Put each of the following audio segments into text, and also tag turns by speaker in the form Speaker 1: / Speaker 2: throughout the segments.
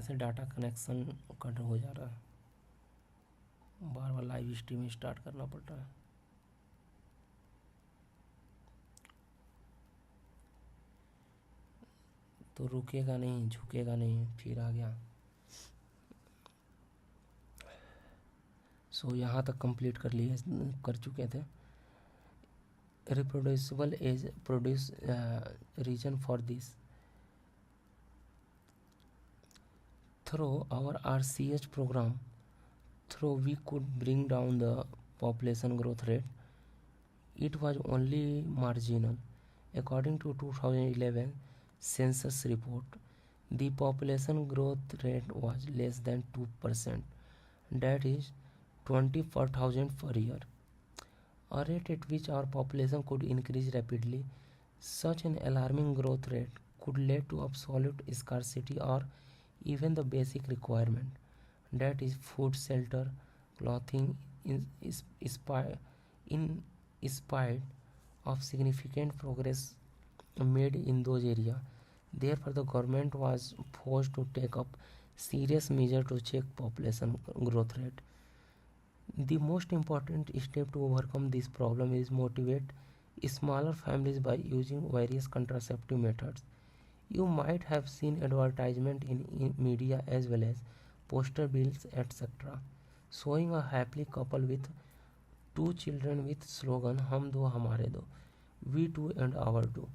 Speaker 1: कैसे data connection cut हो जा रहा है, बार बार लाइव स्ट्रीम स्टार्ट करना पड़ रहा है। तो रुकेगा नहीं, झुकेगा नहीं, फिर आ गया। सो यहाँ तक कंप्लीट कर चुके थे। Reproducible age produce reason for this through our RCH program, through we could bring down the population growth rate. It was only marginal. According to 2011 census report, the population growth rate was less than 2%, that is 20 per thousand per year, a rate at which our population could increase rapidly. Such an alarming growth rate could lead to absolute scarcity or even the basic requirement, that is food, shelter, clothing, in spite of significant progress made in those areas. Therefore, the government was forced to take up serious measures to check population growth rate. The most important step to overcome this problem is motivate smaller families by using various contraceptive methods. You might have seen advertisement in media as well as poster bills, etc., showing a happy couple with 2 children with slogan "हम दो हमारे दो," "We two and our two."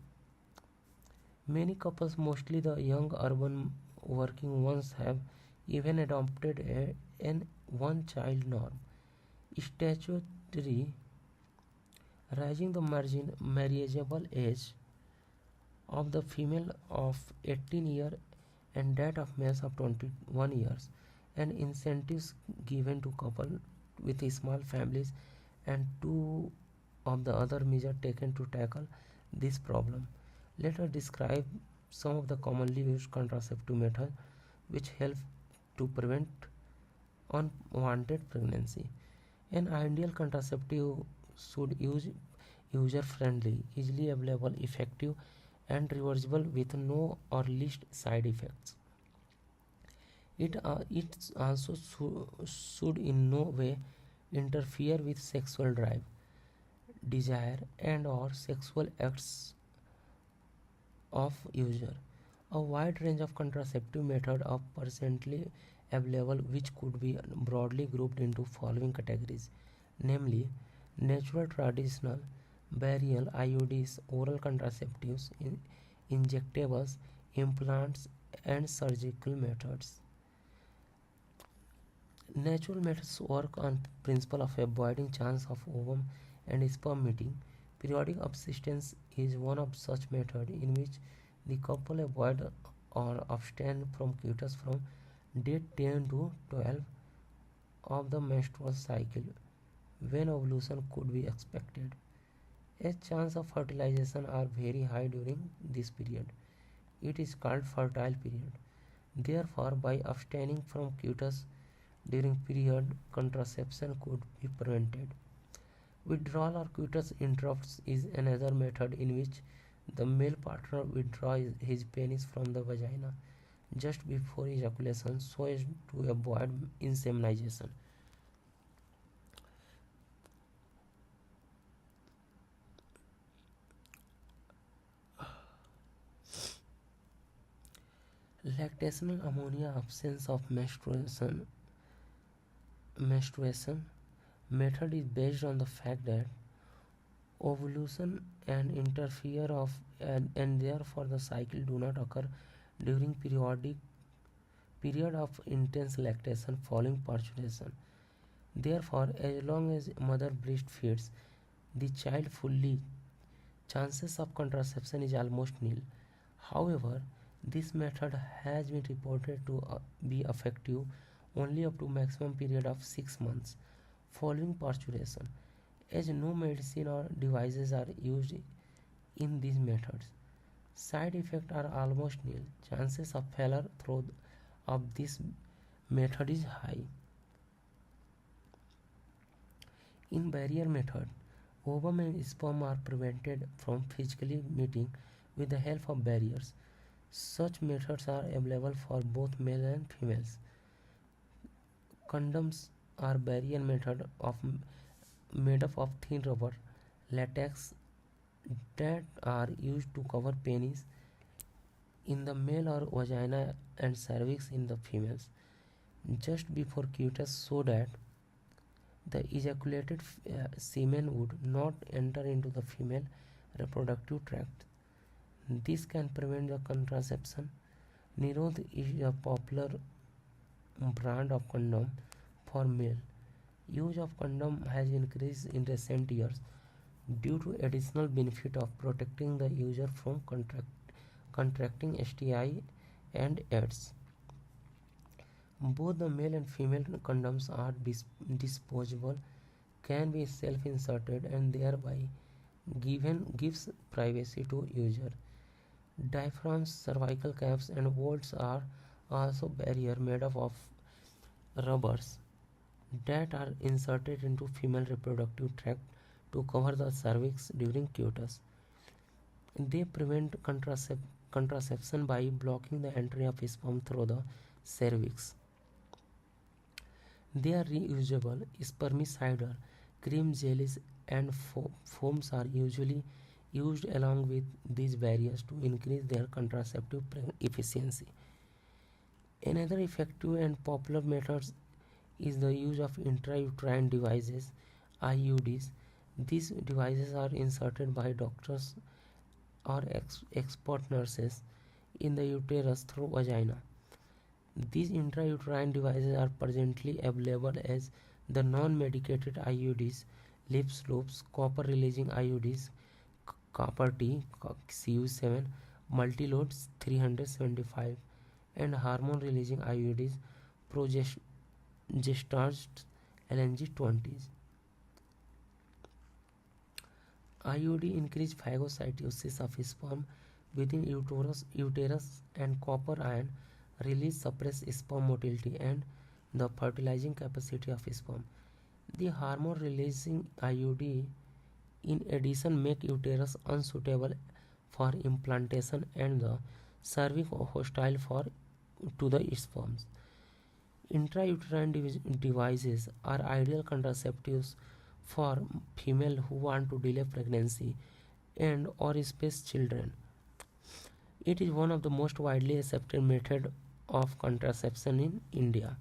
Speaker 1: Many couples, mostly the young urban working ones, have even adopted an one-child norm, statutory raising the marriageable age of the female of 18 years and that of males of 21 years, and incentives given to couples with small families, and two of the other measures taken to tackle this problem. Let us describe some of the commonly used contraceptive methods which help to prevent unwanted pregnancy. An ideal contraceptive should use user-friendly, easily available, effective, and reversible with no or least side effects. It also should in no way interfere with sexual drive, desire, and or sexual acts of user. A wide range of contraceptive methods are presently available, which could be broadly grouped into following categories, namely natural, traditional, barial, IUDs, oral contraceptives, injectables, implants, and surgical methods. Natural methods work on principle of avoiding chance of ovum and sperm meeting. Periodic abstinence is one of such methods in which the couple avoid or abstain from coitus from day 10 to 12 of the menstrual cycle, when ovulation could be expected. As chance of fertilization are very high during this period, it is called fertile period. Therefore, by abstaining from coitus during period, contraception could be prevented. Withdrawal or coitus interrupts is another method in which the male partner withdraws his penis from the vagina just before ejaculation so as to avoid insemination. Lactational ammonia absence of menstruation method is based on the fact that ovulation and interfere of and therefore the cycle do not occur during period of intense lactation following parturition. Therefore, as long as mother breastfeeds the child fully, chances of contraception is almost nil. However, this method has been reported to be effective only up to maximum period of 6 months following parturition, as no medicine or devices are used in these methods. Side effects are almost nil. Chances of failure through of this method is high. In barrier method, ovum and sperm are prevented from physically meeting with the help of barriers. Such methods are available for both male and females. Condoms are barrier made up of thin rubber latex that are used to cover penis in the male or vagina and cervix in the females just before cutis so that the ejaculated semen would not enter into the female reproductive tract. This can prevent the contraception. Nirod is a popular brand of condom for male. Use of condom has increased in recent years due to additional benefit of protecting the user from contracting STI and AIDS. Both the male and female condoms are disposable, can be self-inserted, and thereby gives privacy to user. Diaphragms, cervical caps, and vaults are also barrier made up of rubbers that are inserted into female reproductive tract to cover the cervix during cutis. They prevent contraception by blocking the entry of sperm through the cervix. They are reusable. Spermicidal, cream jellies, and foams are usually used along with these barriers to increase their contraceptive efficiency. Another effective and popular method is the use of intrauterine devices, IUDs. These devices are inserted by doctors or expert nurses in the uterus through vagina. These intrauterine devices are presently available as the non-medicated IUDs, lips loops, copper releasing IUDs, copper T, CU7, multiloads 375, and hormone releasing IUDs, progestats LNG20s. IUD increase phagocytosis of sperm within uterus and copper ion release suppress sperm motility and the fertilizing capacity of sperm. The hormone releasing IUD in addition make uterus unsuitable for implantation and the cervix hostile to the sperms. Intrauterine devices are ideal contraceptives for female who want to delay pregnancy and or space children. It is one of the most widely accepted methods of contraception in India.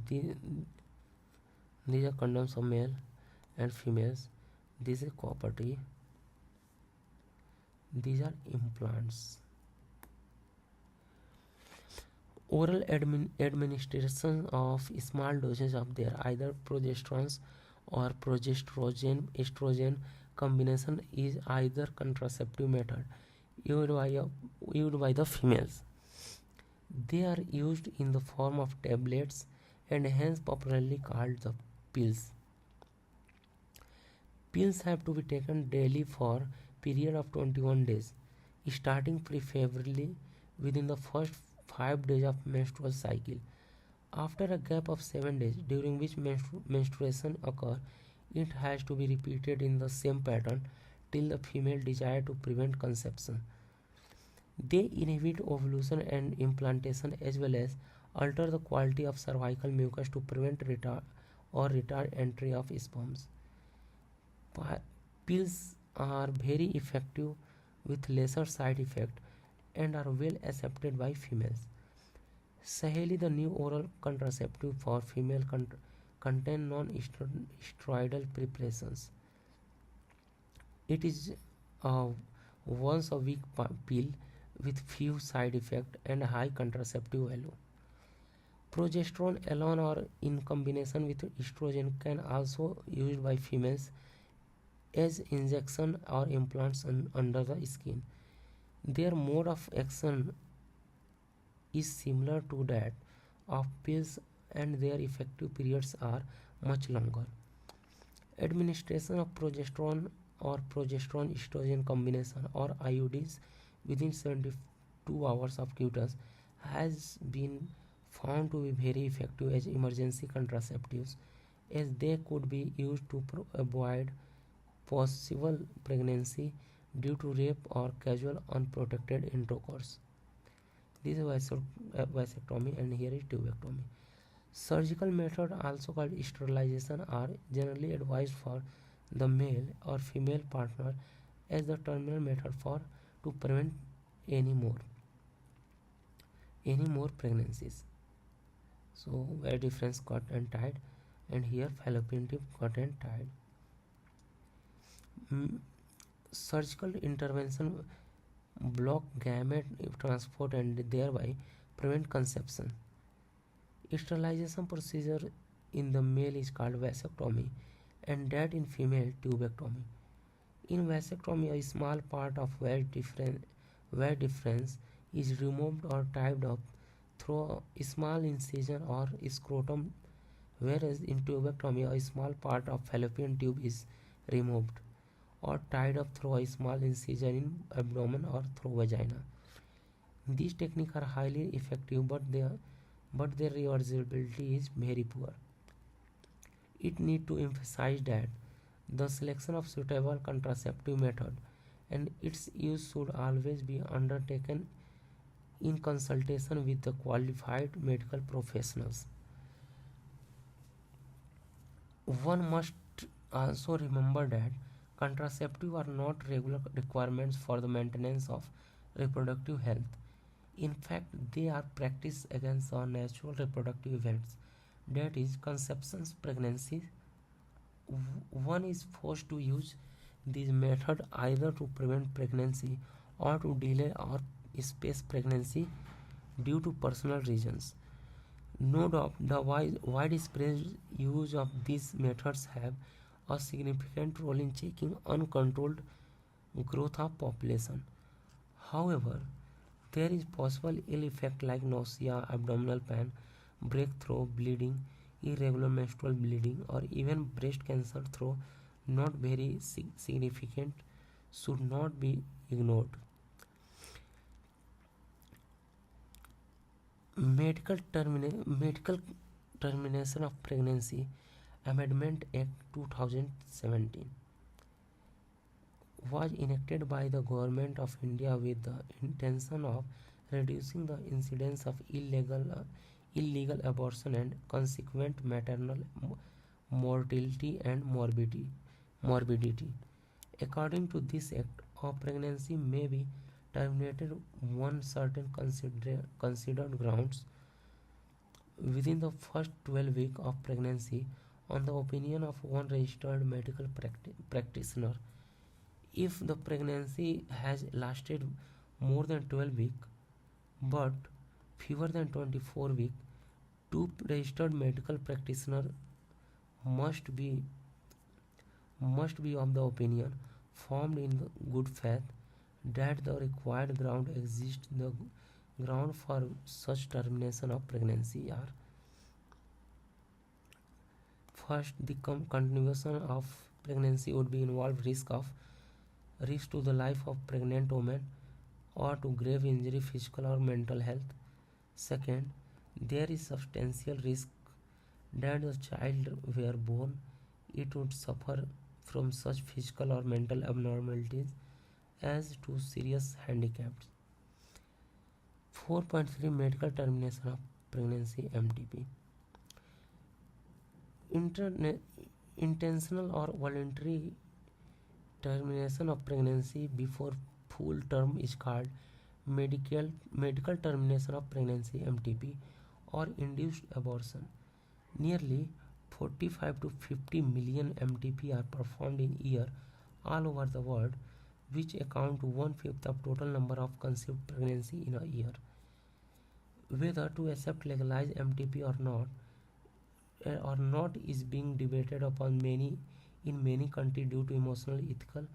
Speaker 1: The, these are condoms of male and females. This is property. These are implants. Oral administration of small doses of their either progesterones or progesterone estrogen combination is either contraceptive method used by the females. They are used in the form of tablets and hence popularly called the pills. Pills have to be taken daily for period of 21 days, starting preferably within the first 5 days of menstrual cycle. After a gap of 7 days during which menstruation occurs, it has to be repeated in the same pattern till the female desire to prevent conception. They inhibit ovulation and implantation as well as alter the quality of cervical mucus to prevent retard entry of sperms. Pills are very effective with lesser side effect and are well accepted by females. Saheli, the new oral contraceptive for female, contain non-steroidal preparations. It is a once a week pill with few side effects and high contraceptive value. Progesterone alone or in combination with estrogen can also used by females as injection or implants under the skin. Their mode of action is similar to that of pills and their effective periods are much longer. Administration of progesterone or progesterone estrogen combination or IUDs within 72 hours of cutis has been found to be very effective as emergency contraceptives as they could be used to avoid possible pregnancy due to rape or casual unprotected intercourse. This is vasectomy, and here is tubectomy. Surgical methods, also called sterilization, are generally advised for the male or female partner as the terminal method for to prevent any more pregnancies. So where difference cut and tied, and here fallopian tube cut and tied. Surgical intervention block gamete transport and thereby prevent conception. Sterilization procedure in the male is called vasectomy, and that in female tubectomy. In vasectomy, a small part of where difference is removed or tied up through a small incision or scrotum, whereas in tubectomy, a small part of fallopian tube is removed or tied up through a small incision in abdomen or through vagina. These techniques are highly effective, but their reversibility is very poor. It need to emphasize that the selection of suitable contraceptive method and its use should always be undertaken in consultation with the qualified medical professionals. One must also remember that contraceptives are not regular requirements for the maintenance of reproductive health. In fact, they are practiced against natural reproductive events, that is, conceptions, pregnancies. One is forced to use this method either to prevent pregnancy or to delay or space pregnancy due to personal reasons. No doubt, the widespread use of these methods have a significant role in checking uncontrolled growth of population. However, there is possible ill effect like nausea, abdominal pain, breakthrough bleeding, irregular menstrual bleeding, or even breast cancer, though not very significant, should not be ignored. Medical termination of pregnancy Amendment Act 2017 was enacted by the Government of India with the intention of reducing the incidence of illegal abortion and consequent maternal mortality and morbidity. According to this act, a pregnancy may be terminated on certain considered grounds within the first 12 weeks of pregnancy on the opinion of one registered medical practitioner. If the pregnancy has lasted more than 12 weeks but fewer than 24 weeks, two registered medical practitioners must be of the opinion, formed in good faith, that the required ground exists. The ground for such termination of pregnancy are: first, the continuation of pregnancy would be involve risk to the life of pregnant woman or to grave injury, physical or mental health. Second, there is substantial risk that the child were born it would suffer from such physical or mental abnormalities as to serious handicaps. 4.3 Medical termination of pregnancy (MTP). Intentional or voluntary termination of pregnancy before full term is called medical termination of pregnancy (MTP) or induced abortion. Nearly 45 to 50 million MTP are performed in a year all over the world, which account to one-fifth of total number of conceived pregnancy in a year. Whether to accept legalized MTP or not is being debated upon in many countries due to emotional, ethical,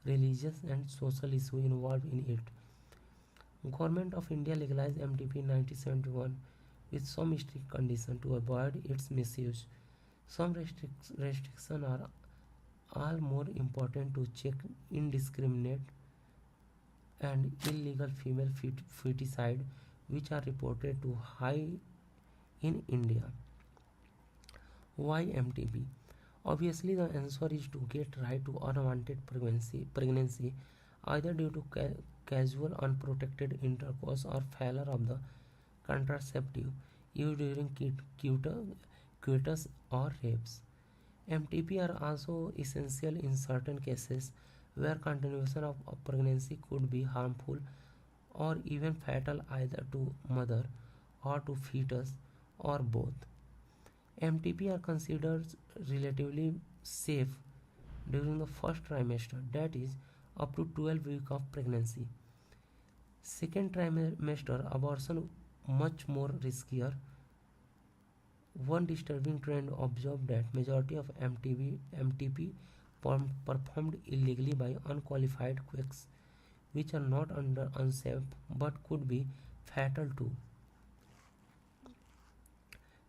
Speaker 1: religious and social issues involved in it. Government of India legalized MTP in 1971 with some strict conditions to avoid its misuse. Some restrictions are all more important to check indiscriminate and illegal female feticide which are reported to high in India. Why MTP? Obviously, the answer is to get right to unwanted pregnancy either due to casual unprotected intercourse or failure of the contraceptive used during coitus or rapes. MTP are also essential in certain cases where continuation of a pregnancy could be harmful or even fatal either to mother or to fetus or both. MTP are considered relatively safe during the first trimester, that is, up to 12 weeks of pregnancy. Second trimester abortion much more riskier. One disturbing trend observed that majority of MTP performed illegally by unqualified quakes, which are not under unsafe but could be fatal too.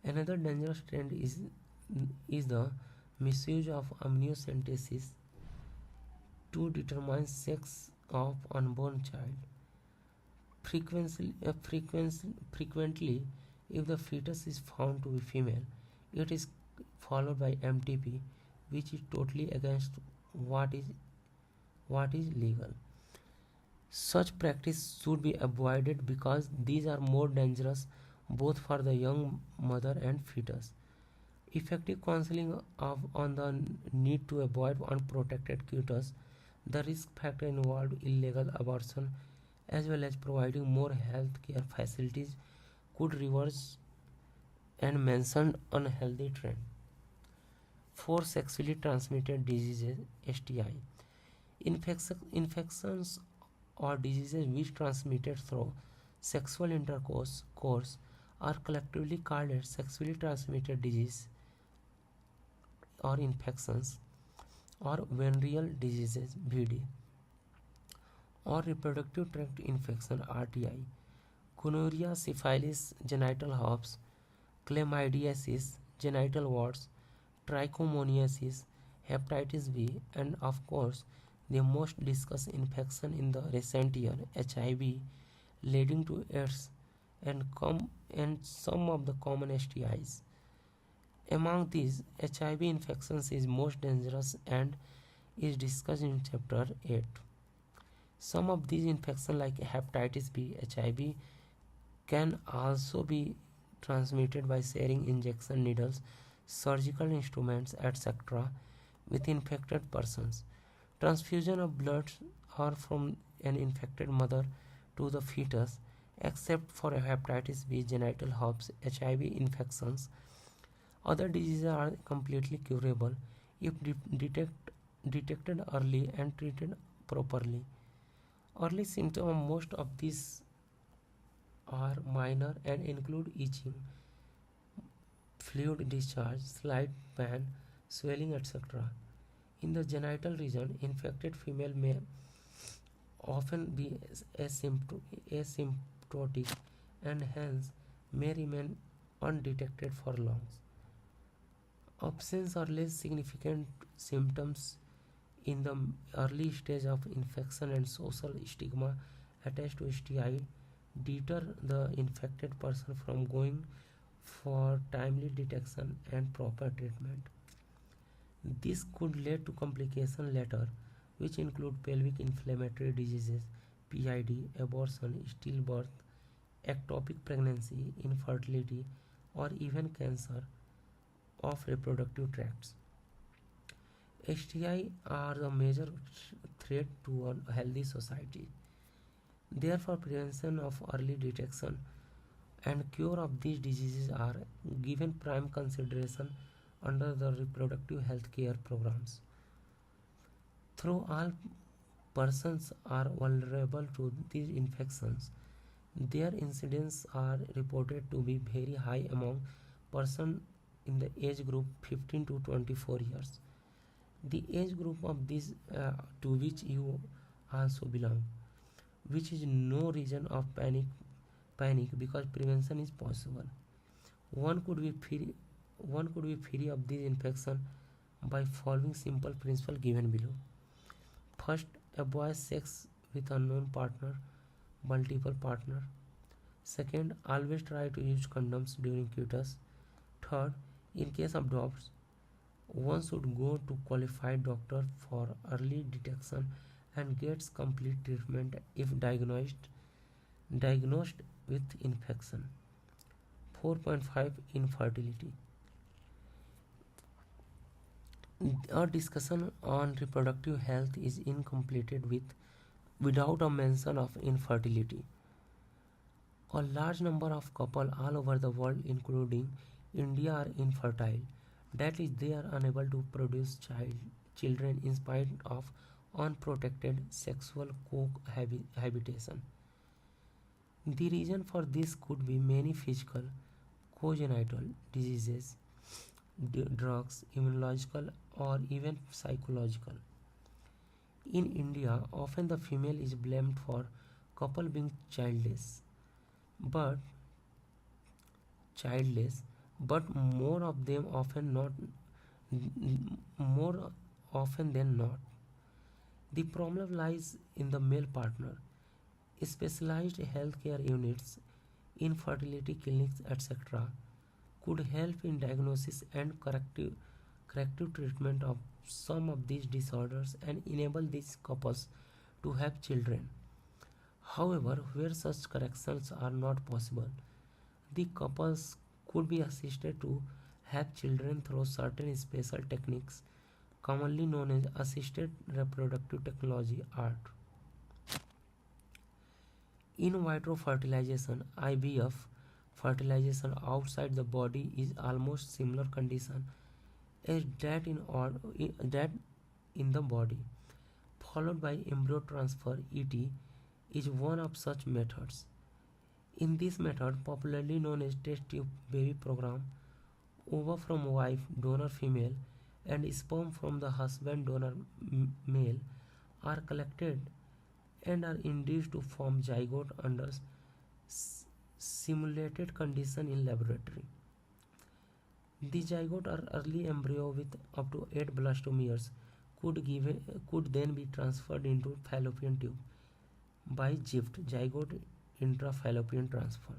Speaker 1: Another dangerous trend is the misuse of amniocentesis to determine sex of unborn child. Frequently, if the fetus is found to be female, it is followed by MTP, which is totally against what is what is legal. Such practice should be avoided because these are more dangerous both for the young mother and fetus. Effective counseling on the need to avoid unprotected coitus, the risk factor involved illegal abortion, as well as providing more health care facilities could reverse and mentioned unhealthy trend. For sexually transmitted diseases STI, infections or diseases which transmitted through sexual intercourse course are collectively called as sexually transmitted disease or infections or venereal diseases VD or reproductive tract infection RTI. Gonorrhea, syphilis, genital herpes, chlamydiasis, genital warts, trichomoniasis, hepatitis B, and of course, the most discussed infection in the recent year, HIV, leading to AIDS and some of the common STIs. Among these, HIV infections is most dangerous and is discussed in chapter 8. Some of these infections like hepatitis B, HIV can also be transmitted by sharing injection needles, surgical instruments, etc. with infected persons. Transfusion of blood or from an infected mother to the fetus, except for hepatitis B, genital herpes, HIV infections. Other diseases are completely curable if detected early and treated properly. Early symptoms of most of these are minor and include itching, fluid discharge, slight pain, swelling, etc. In the genital region, infected female may often be asymptomatic and hence may remain undetected for long. Absence or less significant symptoms in the early stage of infection and social stigma attached to STI deter the infected person from going for timely detection and proper treatment. This could lead to complications later, which include pelvic inflammatory diseases, PID, abortion, stillbirth, ectopic pregnancy, infertility, or even cancer of reproductive tracts. STI are a major threat to a healthy society. Therefore, prevention of early detection and cure of these diseases are given prime consideration under the reproductive health care programs. Though all persons are vulnerable to these infections, their incidence are reported to be very high among persons in the age group 15 to 24 years. The age group of this to which you also belong, which is no reason of panic because prevention is possible. One could be free one could be free of this infection by following simple principles given below. First, avoid sex with unknown partner, multiple partner. Second, always try to use condoms during coitus. Third, in case of doubts, one should go to qualified doctor for early detection and gets complete treatment if diagnosed with infection. 4.5 Infertility. A discussion on reproductive health is incomplete without a mention of infertility. A large number of couples all over the world, including India, are infertile. That is, they are unable to produce children in spite of unprotected sexual cohabitation. The reason for this could be many physical, congenital diseases, drugs, immunological, or even psychological. In India, often the female is blamed for couple being but childless, but more often than not. The problem lies in the male partner. Specialized healthcare units, infertility clinics, etc., could help in diagnosis and corrective treatment of some of these disorders and enable these couples to have children. However, where such corrections are not possible, the couples could be assisted to have children through certain special techniques commonly known as assisted reproductive technology (ART). In vitro fertilization (IVF) fertilization outside the body is almost similar condition as that in the body, followed by embryo transfer (ET) is one of such methods. In this method, popularly known as test tube baby program, ova from wife donor female and sperm from the husband donor male are collected and are induced to form zygote under simulated condition in laboratory. The zygote or early embryo with up to 8 blastomeres could then be transferred into fallopian tube by GIFT zygote intrafallopian transfer,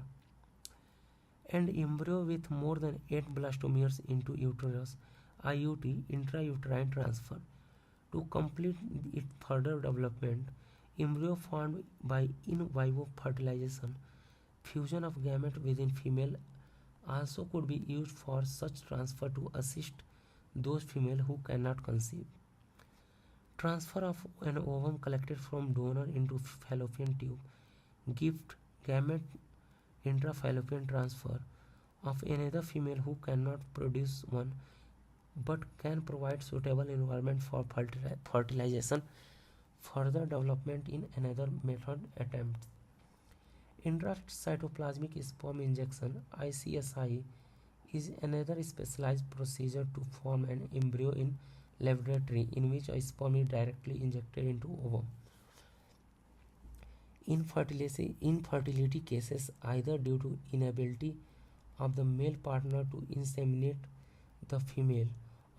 Speaker 1: and embryo with more than 8 blastomeres into uterus IUT intrauterine transfer. To complete its further development, embryo formed by in vivo fertilization, fusion of gamete within female also could be used for such transfer to assist those female who cannot conceive. Transfer of an ovum collected from donor into fallopian tube, gift gamete intrafallopian transfer of another female who cannot produce one but can provide suitable environment for fertilization. Further development in another method attempts. Intracytoplasmic sperm injection (ICSI) is another specialized procedure to form an embryo in laboratory in which a sperm is directly injected into ovum. Infertility cases, either due to inability of the male partner to inseminate the female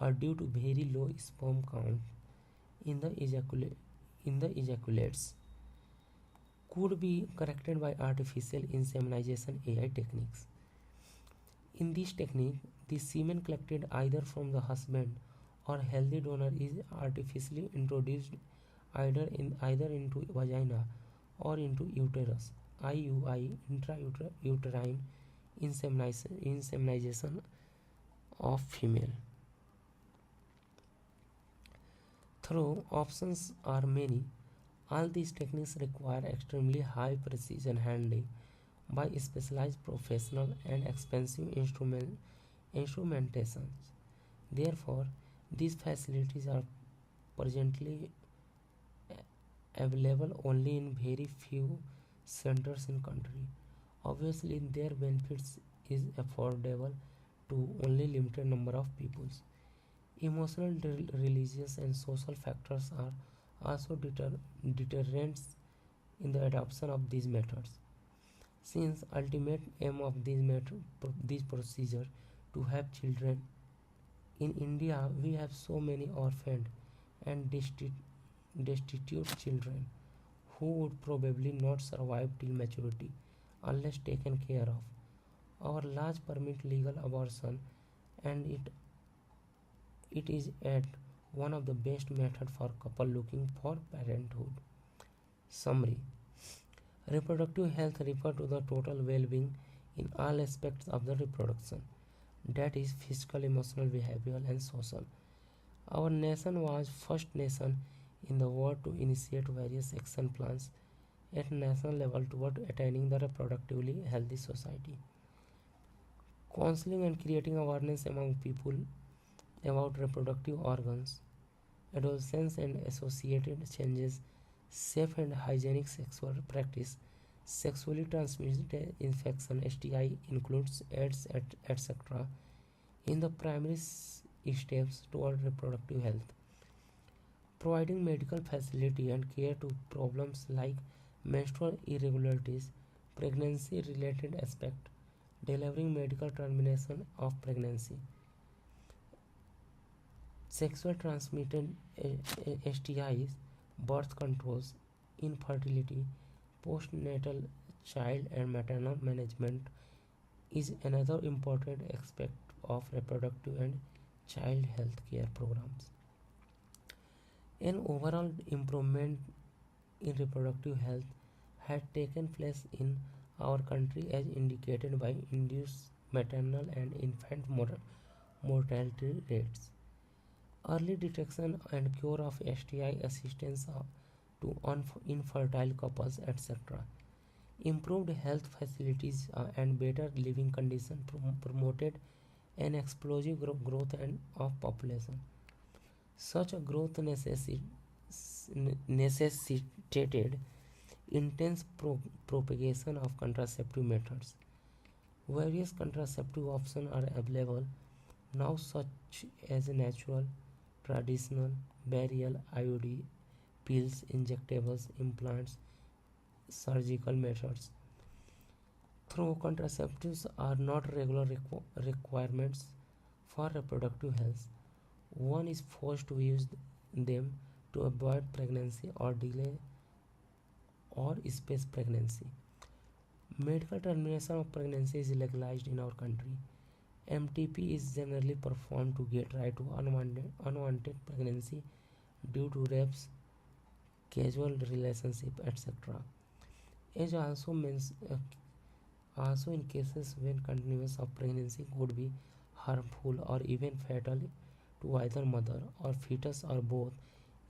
Speaker 1: or due to very low sperm count in the ejaculates, could be corrected by artificial insemination (AI) techniques. In this technique, the semen collected either from the husband or healthy donor is artificially introduced either into vagina or into uterus (IUI intrauterine insemination of female). Though options are many, all these techniques require extremely high precision handling by specialized professionals and expensive instrumentations. Therefore, these facilities are presently available only in very few centers in country. Obviously, their benefits is affordable to only limited number of people. Emotional, religious, and social factors are also deterrents in the adoption of these methods. Since ultimate aim of these procedure to have children, in India we have so many orphaned and destitute children who would probably not survive till maturity unless taken care of. Our laws permit legal abortion and it is at one of the best methods for couple looking for parenthood. Summary: reproductive health refers to the total well-being in all aspects of the reproduction, that is physical, emotional, behavioral, and social. Our nation was first nation in the world to initiate various action plans at national level toward attaining the reproductively healthy society. Counseling and creating awareness among people about reproductive organs, adolescence and associated changes, safe and hygienic sexual practice, sexually transmitted infection, STI includes AIDS, etc. in the primary steps toward reproductive health. Providing medical facility and care to problems like menstrual irregularities, pregnancy related aspect, delivering medical termination of pregnancy, sexual transmitted STIs, birth controls, infertility, postnatal child and maternal management is another important aspect of reproductive and child health care programs. An overall improvement in reproductive health had taken place in our country as indicated by induced maternal and infant mortality rates. Early detection and cure of STI, assistance to infertile couples, etc. Improved health facilities and better living conditions promoted an explosive growth of population. Such a growth necessitated intense propagation of contraceptive methods. Various contraceptive options are available now, such as natural, traditional, burial, IUD, pills, injectables, implants, surgical methods. Though contraceptives are not regular requirements for reproductive health, one is forced to use them to avoid pregnancy or delay or space pregnancy. Medical termination of pregnancy is legalized in our country. MTP is generally performed to get rid of unwanted pregnancy due to rapes, casual relationship, etc. As also in cases when continuance of pregnancy could be harmful or even fatal to either mother or fetus or both,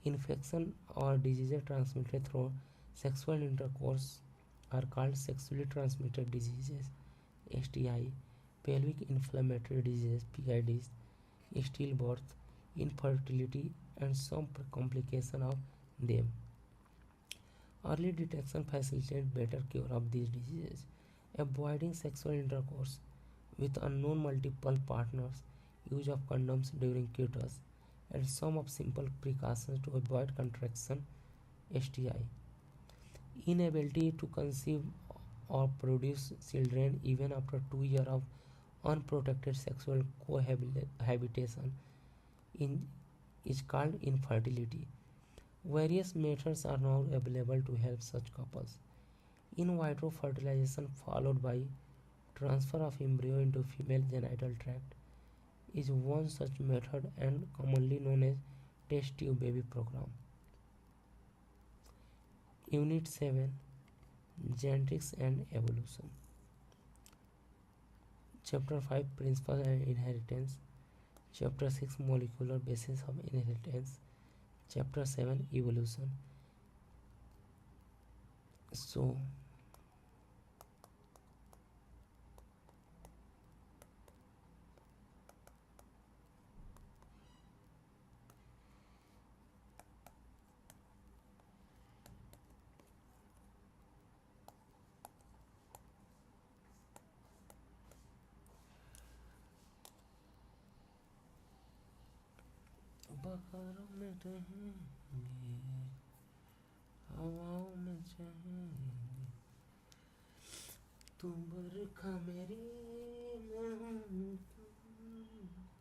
Speaker 1: infection or diseases transmitted through sexual intercourse are called sexually transmitted diseases, STI, pelvic inflammatory diseases, PIDs, stillbirth, infertility, and some complication of them. Early detection facilitates better cure of these diseases. Avoiding sexual intercourse with unknown multiple partners, use of condoms during coitus, and some of simple precautions to avoid contraction, STI. Inability to conceive or produce children even after 2 years of unprotected sexual cohabitation in, is called infertility. Various methods are now available to help such couples. In vitro fertilization, followed by transfer of embryo into female genital tract, is one such method and commonly known as test tube baby program. Unit 7, Genetics and Evolution. Chapter 5, Principles and Inheritance. Chapter 6, Molecular Basis of Inheritance. Chapter 7, Evolution. So बहारों में रहेंगे, हवाओं में चाहेंगे, तुम बरखा मेरी मैं हूँ तुम।